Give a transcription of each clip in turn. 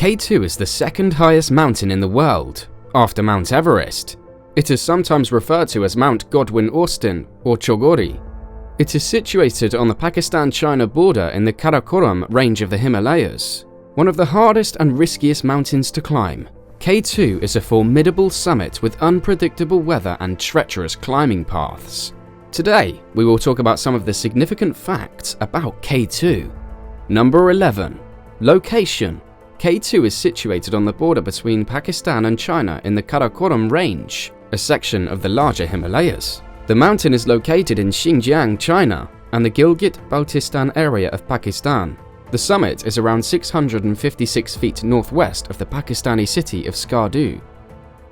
K2 is the second highest mountain in the world, after Mount Everest. It is sometimes referred to as Mount Godwin-Austen or Chogori. It is situated on the Pakistan-China border in the Karakoram range of the Himalayas, one of the hardest and riskiest mountains to climb. K2 is a formidable summit with unpredictable weather and treacherous climbing paths. Today, we will talk about some of the significant facts about K2. Number 11. Location. K2 is situated on the border between Pakistan and China in the Karakoram range, a section of the larger Himalayas. The mountain is located in Xinjiang, China, and the Gilgit-Baltistan area of Pakistan. The summit is around 656 feet northwest of the Pakistani city of Skardu.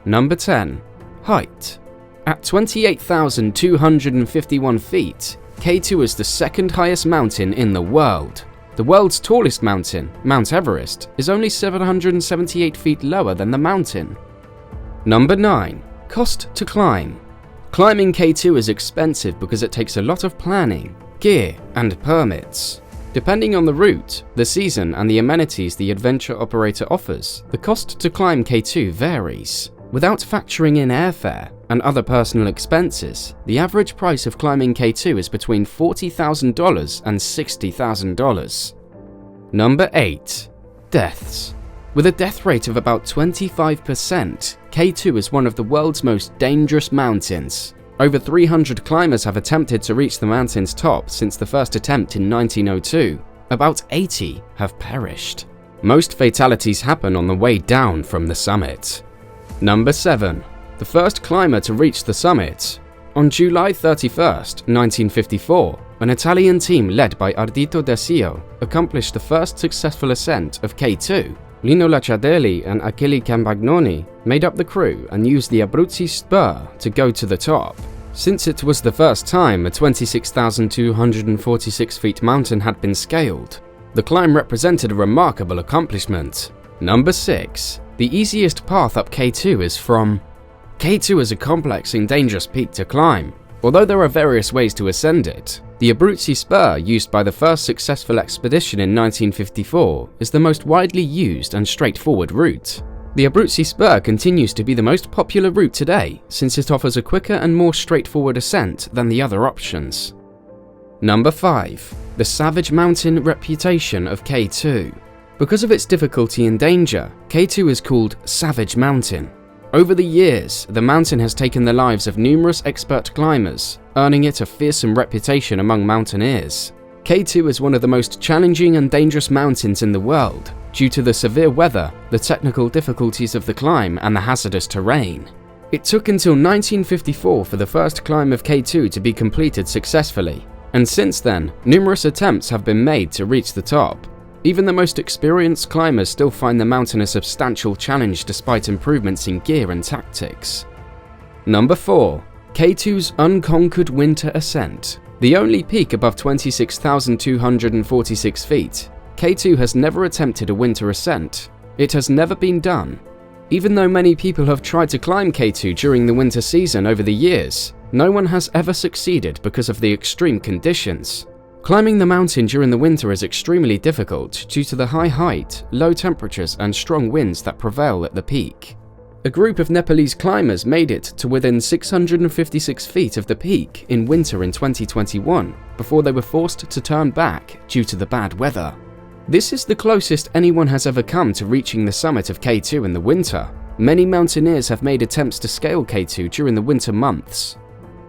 Number 10. Height. At 28,251 feet, K2 is the second highest mountain in the world. The world's tallest mountain, Mount Everest, is only 778 feet lower than the mountain. Number 9. Cost to climb. Climbing K2 is expensive because it takes a lot of planning, gear, and permits. Depending on the route, the season, and the amenities the adventure operator offers, the cost to climb K2 varies. Without factoring in airfare and other personal expenses, the average price of climbing K2 is between $40,000 and $60,000. Number 8. Deaths. With a death rate of about 25%, K2 is one of the world's most dangerous mountains. Over 300 climbers have attempted to reach the mountain's top since the first attempt in 1902. About 80 have perished. Most fatalities happen on the way down from the summit. Number 7. The first climber to reach the summit. On July 31, 1954, an Italian team led by Ardito Desio accomplished the first successful ascent of K2. Lino Laciadelli and Achille Campagnoni made up the crew and used the Abruzzi spur to go to the top. Since it was the first time a 26,246 feet mountain had been scaled, the climb represented a remarkable accomplishment. Number 6. The easiest path up K2 is from. K2 is a complex and dangerous peak to climb. Although there are various ways to ascend it, the Abruzzi spur used by the first successful expedition in 1954 is the most widely used and straightforward route. The Abruzzi spur continues to be the most popular route today since it offers a quicker and more straightforward ascent than the other options. Number 5. The savage mountain reputation of K2. Because of its difficulty and danger, K2 is called Savage Mountain. Over the years, the mountain has taken the lives of numerous expert climbers, earning it a fearsome reputation among mountaineers. K2 is one of the most challenging and dangerous mountains in the world due to the severe weather, the technical difficulties of the climb, and the hazardous terrain. It took until 1954 for the first climb of K2 to be completed successfully, and since then, numerous attempts have been made to reach the top. Even the most experienced climbers still find the mountain a substantial challenge despite improvements in gear and tactics. Number 4. K2's Unconquered Winter Ascent. The only peak above 26,246 feet, K2 has never attempted a winter ascent. It has never been done. Even though many people have tried to climb K2 during the winter season over the years, no one has ever succeeded because of the extreme conditions. Climbing the mountain during the winter is extremely difficult due to the high height, low temperatures, and strong winds that prevail at the peak. A group of Nepalese climbers made it to within 656 feet of the peak in winter in 2021 before they were forced to turn back due to the bad weather. This is the closest anyone has ever come to reaching the summit of K2 in the winter. Many mountaineers have made attempts to scale K2 during the winter months.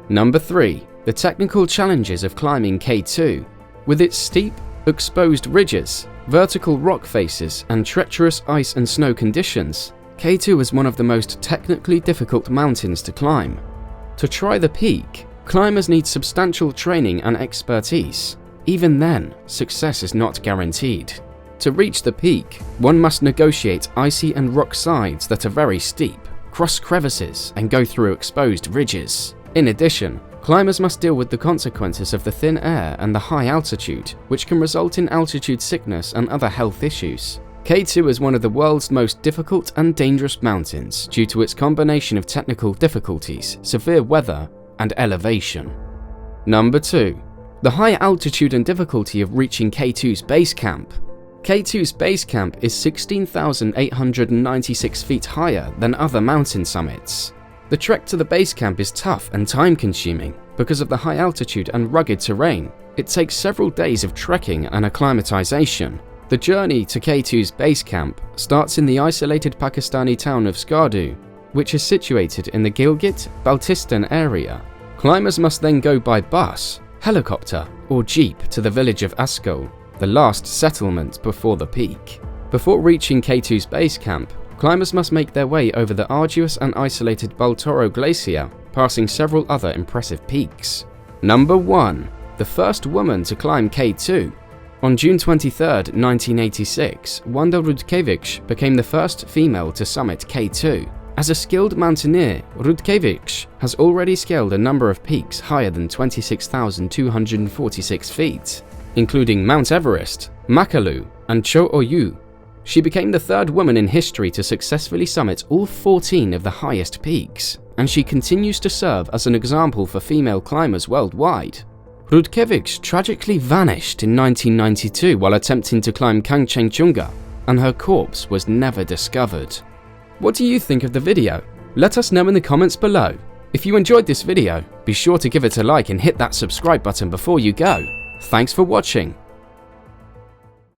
Number 3. The technical challenges of climbing K2. With its steep, exposed ridges, vertical rock faces, and treacherous ice and snow conditions, K2 is one of the most technically difficult mountains to climb. To try the peak, climbers need substantial training and expertise. Even then, success is not guaranteed. To reach the peak, one must negotiate icy and rock sides that are very steep, cross crevices, and go through exposed ridges. In addition, climbers must deal with the consequences of the thin air and the high altitude, which can result in altitude sickness and other health issues. K2 is one of the world's most difficult and dangerous mountains due to its combination of technical difficulties, severe weather, and elevation. Number 2. The high altitude and difficulty of reaching K2's base camp. K2's base camp is 16,896 feet higher than other mountain summits. The trek to the base camp is tough and time-consuming because of the high altitude and rugged terrain. It takes several days of trekking and acclimatization. The journey to K2's base camp starts in the isolated Pakistani town of Skardu, which is situated in the Gilgit-Baltistan area. Climbers must then go by bus, helicopter, or jeep to the village of Askol, the last settlement before the peak. Before reaching K2's base camp, climbers must make their way over the arduous and isolated Baltoro Glacier, passing several other impressive peaks. Number 1. The first woman to climb K2. On June 23, 1986, Wanda Rudkiewicz became the first female to summit K2. As a skilled mountaineer, Rudkiewicz has already scaled a number of peaks higher than 26,246 feet, including Mount Everest, Makalu, and Cho Oyu. She became the third woman in history to successfully summit all 14 of the highest peaks, and she continues to serve as an example for female climbers worldwide. Rudkiewicz tragically vanished in 1992 while attempting to climb Kangchenjunga, and her corpse was never discovered. What do you think of the video? Let us know in the comments below. If you enjoyed this video, be sure to give it a like and hit that subscribe button before you go. Thanks for watching.